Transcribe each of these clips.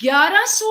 1100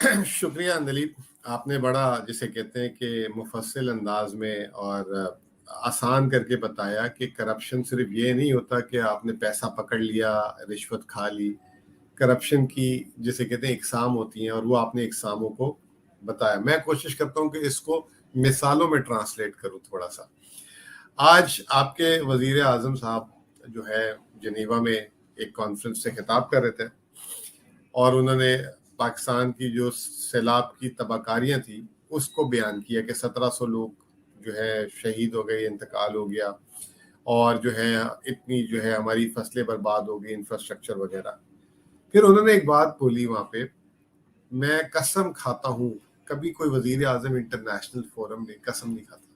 شکریہ اندلیپ، آپ نے بڑا جسے کہتے ہیں کہ مفصل انداز میں اور آسان کر کے بتایا کہ کرپشن صرف یہ نہیں ہوتا کہ آپ نے پیسہ پکڑ لیا، رشوت کھا لی. کرپشن کی جسے کہتے ہیں اقسام ہوتی ہیں، اور وہ آپ نے اقساموں کو بتایا. میں کوشش کرتا ہوں کہ اس کو مثالوں میں ٹرانسلیٹ کروں تھوڑا سا. آج آپ کے وزیر اعظم صاحب جو ہے جنیوا میں ایک کانفرنس سے خطاب کر رہے تھے، اور انہوں نے پاکستان کی جو سیلاب کی تباہ تھی اس کو بیان کیا کہ 1700 لوگ جو ہے شہید ہو گئے، انتقال ہو گیا، اور جو ہے اتنی جو ہے ہماری فصلیں برباد ہو گئی، انفراسٹرکچر وغیرہ. پھر انہوں نے ایک بات بولی وہاں پہ، میں قسم کھاتا ہوں کبھی کوئی وزیر اعظم انٹرنیشنل فورم میں قسم نہیں کھاتا.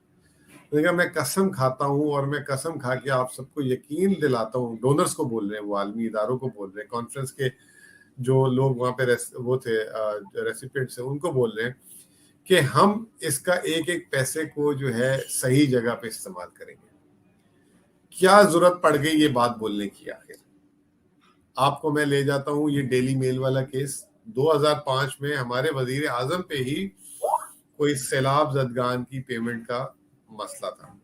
میں نے کہا میں قسم کھاتا ہوں، اور میں قسم کھا کے آپ سب کو یقین دلاتا ہوں، ڈونرز کو بول رہے ہیں، وہ عالمی اداروں کو بول رہے ہیں، کانفرنس کے جو لوگ وہاں پہ وہ تھے ریسیپینٹس ہیں، ان کو بول رہے ہیں کہ ہم اس کا ایک ایک پیسے کو جو ہے صحیح جگہ پہ استعمال کریں گے. کیا ضرورت پڑ گئی یہ بات بولنے کی؟ آخر آپ کو میں لے جاتا ہوں یہ ڈیلی میل والا کیس. 2005 میں ہمارے وزیر اعظم پہ ہی کوئی سیلاب زدگان کی پیمنٹ کا مسئلہ تھا.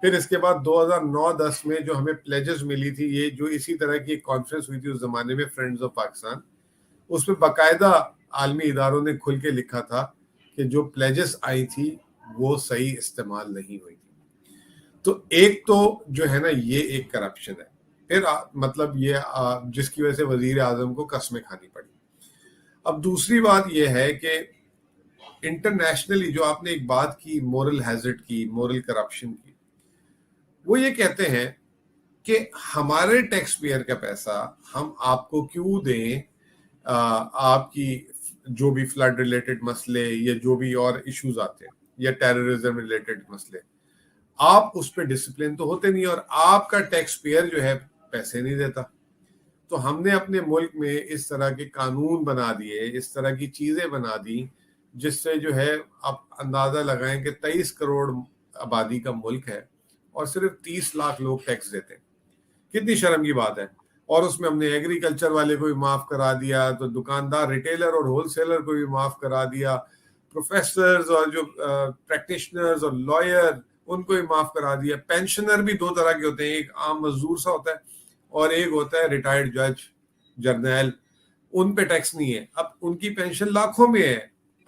پھر اس کے بعد 2009-10 میں جو ہمیں پلیجز ملی تھی، یہ جو اسی طرح کی ایک کانفرنس ہوئی تھی اس زمانے میں، فرینڈز آف پاکستان، اس میں باقاعدہ عالمی اداروں نے کھل کے لکھا تھا کہ جو پلیجز آئی تھی وہ صحیح استعمال نہیں ہوئی تھی. تو ایک تو جو ہے نا یہ ایک کرپشن ہے. پھر مطلب یہ جس کی وجہ سے وزیر اعظم کو قسمیں کھانی پڑی. اب دوسری بات یہ ہے کہ انٹرنیشنلی جو آپ نے ایک بات کی مورل ہیزرڈ کی، مورل کرپشن کی، وہ یہ کہتے ہیں کہ ہمارے ٹیکس پیئر کا پیسہ ہم آپ کو کیوں دیں؟ آپ کی جو بھی فلڈ ریلیٹڈ مسئلے یا جو بھی اور ایشوز آتے ہیں یا ٹیررزم ریلیٹڈ مسئلے، آپ اس پہ ڈسپلن تو ہوتے نہیں، اور آپ کا ٹیکس پیئر جو ہے پیسے نہیں دیتا. تو ہم نے اپنے ملک میں اس طرح کے قانون بنا دیے، اس طرح کی چیزیں بنا دی، جس سے جو ہے آپ اندازہ لگائیں کہ 23 کروڑ آبادی کا ملک ہے اور صرف 30 لاکھ لوگ ٹیکس دیتے ہیں. کتنی شرم کی بات ہے. اور اس میں ہم نے ایگریکلچر والے کو بھی معاف کرا دیا، تو دکاندار، ریٹیلر اور ہول سیلر کو بھی معاف کرا دیا، پروفیسرز اور جو پریکٹیشنرز اور لائر ان کو بھی معاف کرا دیا. پینشنر بھی دو طرح کے ہوتے ہیں، ایک عام مزدور سا ہوتا ہے اور ایک ہوتا ہے ریٹائرڈ جج، جرنیل، ان پہ ٹیکس نہیں ہے. اب ان کی پینشن لاکھوں میں ہے،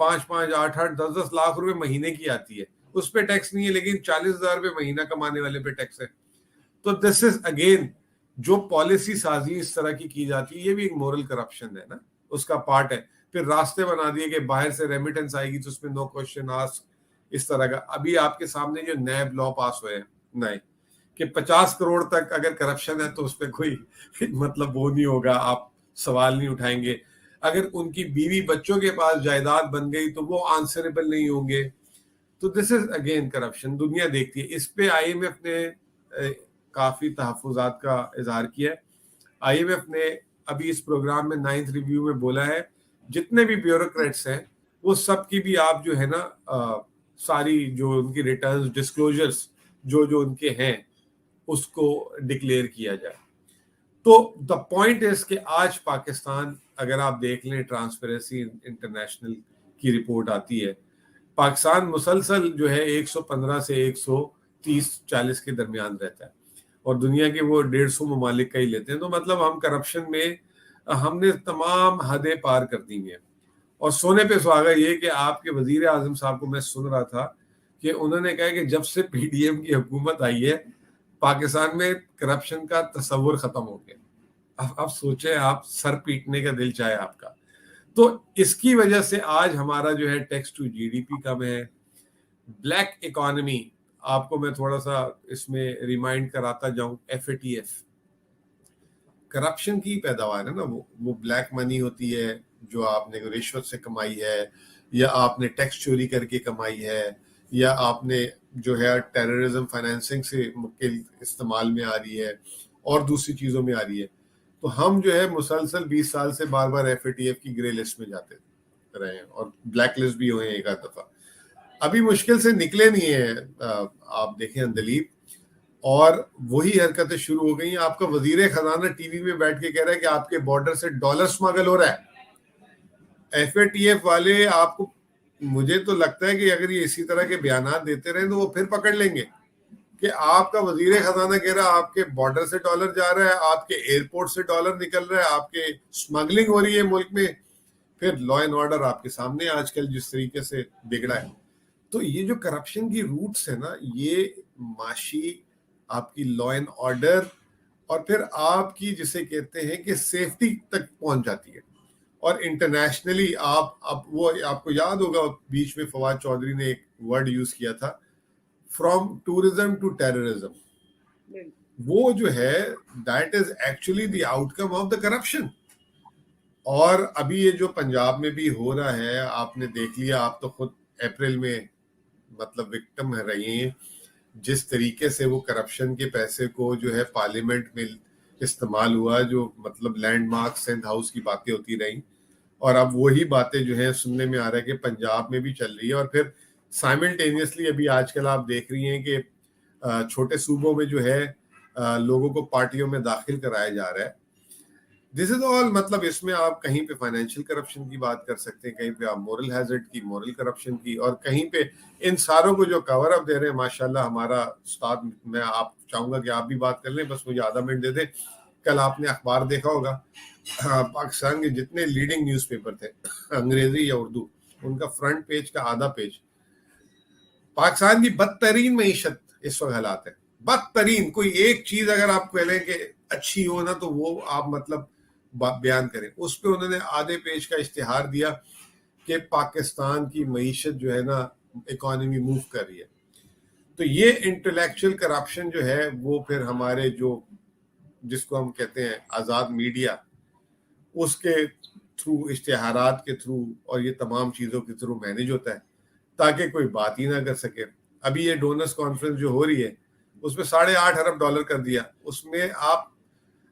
5-5 8-8 10-10 لاکھ روپے مہینے کی آتی ہے، اس پہ ٹیکس نہیں ہے، لیکن 40,000 روپے مہینہ کمانے والے پہ ٹیکس ہے. تو دس از اگین جو پالیسی سازی اس طرح کی جاتی ہے، یہ بھی ایک مورل کرپشن ہے نا، اس کا پارٹ ہے. پھر راستے بنا دیے کہ باہر سے ریمیٹنس آئے گی تو اس میں نو کوشچن آسک، اس طرح کا. ابھی آپ کے سامنے جو نیب لا پاس ہوئے ہیں نئے کہ 50 کروڑ تک اگر کرپشن ہے تو اس پہ کوئی مطلب وہ نہیں ہوگا، آپ سوال نہیں اٹھائیں گے. اگر ان کی بیوی بچوں کے پاس جائیداد بن گئی تو وہ آنسریبل نہیں ہوں گے. تو دس از اگین کرپشن. دنیا دیکھتی ہے. اس پہ آئی ایم ایف نے کافی تحفظات کا اظہار کیا ہے. آئی ایم ایف نے ابھی اس پروگرام میں 9th ریویو میں بولا ہے جتنے بھی بیوروکریٹس ہیں وہ سب کی بھی آپ جو ہے نا ساری جو ان کی ریٹرنز ڈسکلوجرز جو ان کے ہیں اس کو ڈکلیئر کیا جائے. تو دا پوائنٹ از کہ آج پاکستان، اگر آپ دیکھ لیں ٹرانسپیرنسی انٹرنیشنل کی رپورٹ آتی ہے، پاکستان مسلسل جو ہے 115 سے 130-40 کے درمیان رہتا ہے، اور دنیا کے وہ 150 ممالک کا ہی لیتے ہیں. تو مطلب ہم کرپشن میں ہم نے تمام حدیں پار کر دی ہیں. اور سونے پہ سہاگا یہ کہ آپ کے وزیر اعظم صاحب کو میں سن رہا تھا کہ انہوں نے کہا کہ جب سے پی ڈی ایم کی حکومت آئی ہے پاکستان میں کرپشن کا تصور ختم ہو گیا. اب سوچیں آپ، سر پیٹنے کا دل چاہے آپ کا. تو اس کی وجہ سے آج ہمارا جو ہے tax to G D P کم ہے. بلیک اکانومی، آپ کو میں تھوڑا سا اس میں ریمائنڈ کراتا جاؤں، FATF کرپشن کی پیداوار ہے نا. وہ بلیک منی ہوتی ہے جو آپ نے رشوت سے کمائی ہے، یا آپ نے ٹیکس چوری کر کے کمائی ہے، یا آپ نے جو ہے ٹیررزم فائنینسنگ سے استعمال میں آ رہی ہے اور دوسری چیزوں میں آ رہی ہے. تو ہم جو ہے مسلسل 20 سال سے بار بار FATF کی گرے لسٹ میں جاتے رہے ہیں اور بلیک لسٹ بھی ہوئے ہیں ایک آدھ دفعہ. ابھی مشکل سے نکلے نہیں ہیں. آپ دیکھیں اندلیپ، اور وہی حرکتیں شروع ہو گئی ہیں. آپ کا وزیر خزانہ ٹی وی میں بیٹھ کے کہہ رہا ہے کہ آپ کے بارڈر سے ڈالر سمگل ہو رہا ہے. FATF والے آپ کو, مجھے تو لگتا ہے کہ اگر یہ اسی طرح کے بیانات دیتے رہیں تو وہ پھر پکڑ لیں گے کہ آپ کا وزیر خزانہ کہہ رہا ہے آپ کے بارڈر سے ڈالر جا رہا ہے, آپ کے ایئرپورٹ سے ڈالر نکل رہا ہے, آپ کے اسمگلنگ ہو رہی ہے ملک میں. پھر لا اینڈ آرڈر آپ کے سامنے آج کل جس طریقے سے بگڑا ہے. تو یہ جو کرپشن کی روٹس ہے نا, یہ معاشی, آپ کی لا اینڈ آرڈر, اور پھر آپ کی جسے کہتے ہیں کہ سیفٹی تک پہنچ جاتی ہے. اور انٹرنیشنلی اب وہ آپ کو یاد ہوگا بیچ میں فواد چودھری نے ایک ورڈ یوز کیا تھا, فرام ٹورزم ٹو ٹیررزم. وہ جو ہے that is actually the out come of the corruption. اور ابھی یہ جو پنجاب میں بھی ہو رہا ہے, آپ نے دیکھ لیا, آپ تو خود اپریل میں مطلب وکٹم رہی ہیں, جس طریقے سے وہ کرپشن کے پیسے کو جو ہے پارلیمنٹ میں استعمال ہوا, جو مطلب لینڈ مارک سندھ ہاؤس کی باتیں ہوتی رہیں, اور اب وہی باتیں جو ہیں سننے میں آ رہا ہے کہ پنجاب میں بھی چل رہی ہے. اور پھر سائملٹینیسلی ابھی آج کل آپ دیکھ رہی ہیں کہ چھوٹے صوبوں میں جو ہے لوگوں کو پارٹیوں میں داخل کرایا جا رہا ہے. دس از آل, مطلب اس میں آپ کہیں پہ فائنینشیل کرپشن کی بات کر سکتے ہیں, کہیں پہ آپ مورل ہیزرڈ کی, مورل کرپشن کی, اور کہیں پہ ان ساروں کو جو کور اپ دے رہے ہیں ماشاءاللہ ہمارا استاد. میں آپ چاہوں گا کہ آپ بھی بات کر لیں, بس مجھے آدھا منٹ دے دیں. کل آپ نے اخبار دیکھا ہوگا, پاکستان کے جتنے لیڈنگ نیوز پیپر تھے انگریزی یا اردو, ان کا فرنٹ پیج کا آدھا پیج پاکستان کی بدترین معیشت اس وقت حالات ہے. بدترین, کوئی ایک چیز اگر آپ کہہ لیں کہ اچھی ہو نا تو وہ آپ مطلب بیان کریں. اس پہ انہوں نے آدھے پیج کا اشتہار دیا کہ پاکستان کی معیشت جو ہے نا اکانومی موو کر رہی ہے. تو یہ انٹلیکچوئل کرپشن جو ہے وہ پھر ہمارے جو جس کو ہم کہتے ہیں آزاد میڈیا, اس کے تھرو, اشتہارات کے تھرو اور یہ تمام چیزوں کے تھرو مینیج ہوتا ہے تاکہ کوئی بات ہی نہ کر سکے. ابھی یہ ڈونرز کانفرنس جو ہو رہی ہے اس میں $8.5 ارب کر دیا. اس میں آپ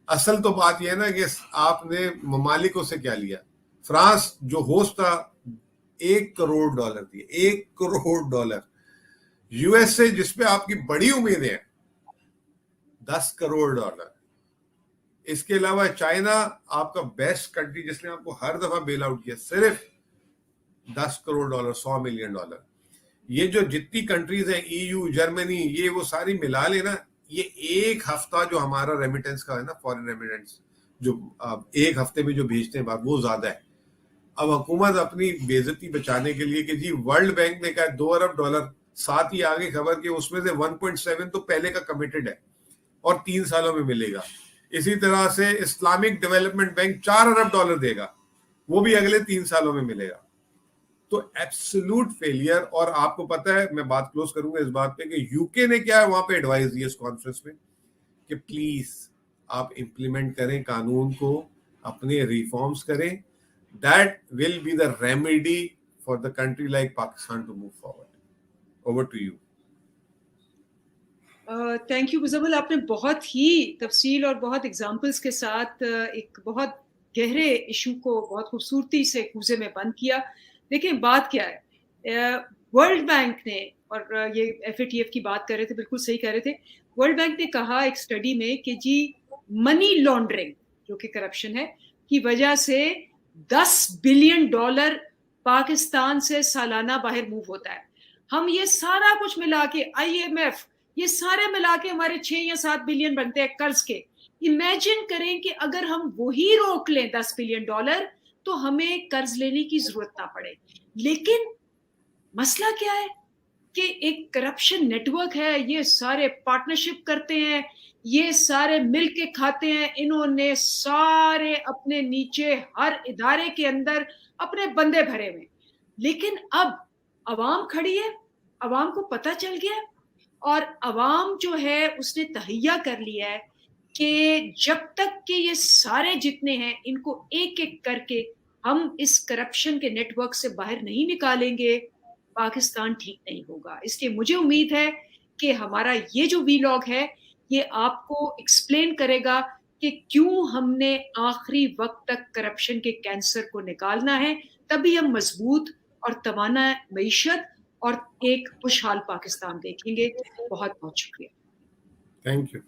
اصل تو بات یہ ہے نا کہ آپ نے ممالکوں سے کیا لیا. فرانس جو ہوسٹ تھا $1 کروڑ دیے, $1 کروڑ. USA جس پہ آپ کی بڑی امیدیں ہیں $10 کروڑ. اس کے علاوہ چائنا آپ کا بیسٹ کنٹری جس نے آپ کو ہر دفعہ بیل آؤٹ کیا, صرف $10 کروڑ, $100 ملین. یہ جو جتنی کنٹریز ہیں EU, جرمنی, یہ وہ ساری ملا لینا, یہ ایک ہفتہ جو ہمارا ریمیٹنس کا ہے نا, فورن ریمیٹنس جو ایک ہفتے میں جو بھیجتے ہیں بات, وہ زیادہ ہے. اب حکومت اپنی بے عزتی بچانے کے لیے کہ جی ورلڈ بینک نے کہا $2 ارب, ساتھ ہی آگے خبر کہ اس میں سے 1.7 تو پہلے کا کمیٹڈ ہے اور 3 سالوں میں ملے گا. اسی طرح سے اسلامک ڈیولپمنٹ بینک $4 ارب دے گا, وہ بھی اگلے 3 سالوں میں ملے گا. تو ایبسولوٹ فیلئر. اور آپ کو پتا ہے, میں بات کلوز کروں گا اس بات پہ کہ UK نے کیا ہے وہاں پہ ایڈوائز دی اس کانفرنس میں کہ پلیز آپ امپلیمنٹ کریں قانون کو, اپنے ریفارمز کریں. That will be the remedy for the country like Pakistan to move forward. Over to you. Thank you Muzammil, آپ نے بہت ہی تفصیل اور بہت ایگزامپلس کے ساتھ ایک بہت گہرے ایشو کو بہت خوبصورتی سے کوزے میں بند کیا. دیکھیں بات کیا ہے, ورلڈ بینک نے, اور یہ FATF کی بات کر رہے تھے, بالکل صحیح کہہ رہے تھے, ورلڈ بینک نے کہا ایک اسٹڈی میں کہ جی منی لانڈرنگ جو کہ کرپشن ہے کی وجہ سے $10 بلین پاکستان سے سالانہ باہر موو ہوتا ہے. ہم یہ سارا کچھ ملا کے, IMF, یہ سارے ملا کے ہمارے 6 یا 7 بلین بنتے ہیں قرض کے. امیجن کریں کہ اگر ہم وہی روک لیں $10 بلین تو ہمیں قرض لینے کی ضرورت نہ پڑے. لیکن مسئلہ کیا ہے کہ ایک کرپشن نیٹ ورک ہے, یہ سارے پارٹنرشپ کرتے ہیں, یہ سارے مل کے کھاتے ہیں, انہوں نے سارے اپنے نیچے ہر ادارے کے اندر اپنے بندے بھرے ہوئے. لیکن اب عوام کھڑی ہے, عوام کو پتہ چل گیا, اور عوام جو ہے اس نے تہیہ کر لیا ہے کہ جب تک کہ یہ سارے جتنے ہیں ان کو ایک ایک کر کے ہم اس کرپشن کے نیٹ ورک سے باہر نہیں نکالیں گے, پاکستان ٹھیک نہیں ہوگا. اس لیے مجھے امید ہے کہ ہمارا یہ جو ویلاگ ہے یہ آپ کو ایکسپلین کرے گا کہ کیوں ہم نے آخری وقت تک کرپشن کے کینسر کو نکالنا ہے, تبھی ہم مضبوط اور توانا معیشت اور ایک خوشحال پاکستان دیکھیں گے. بہت بہت شکریہ. Thank you.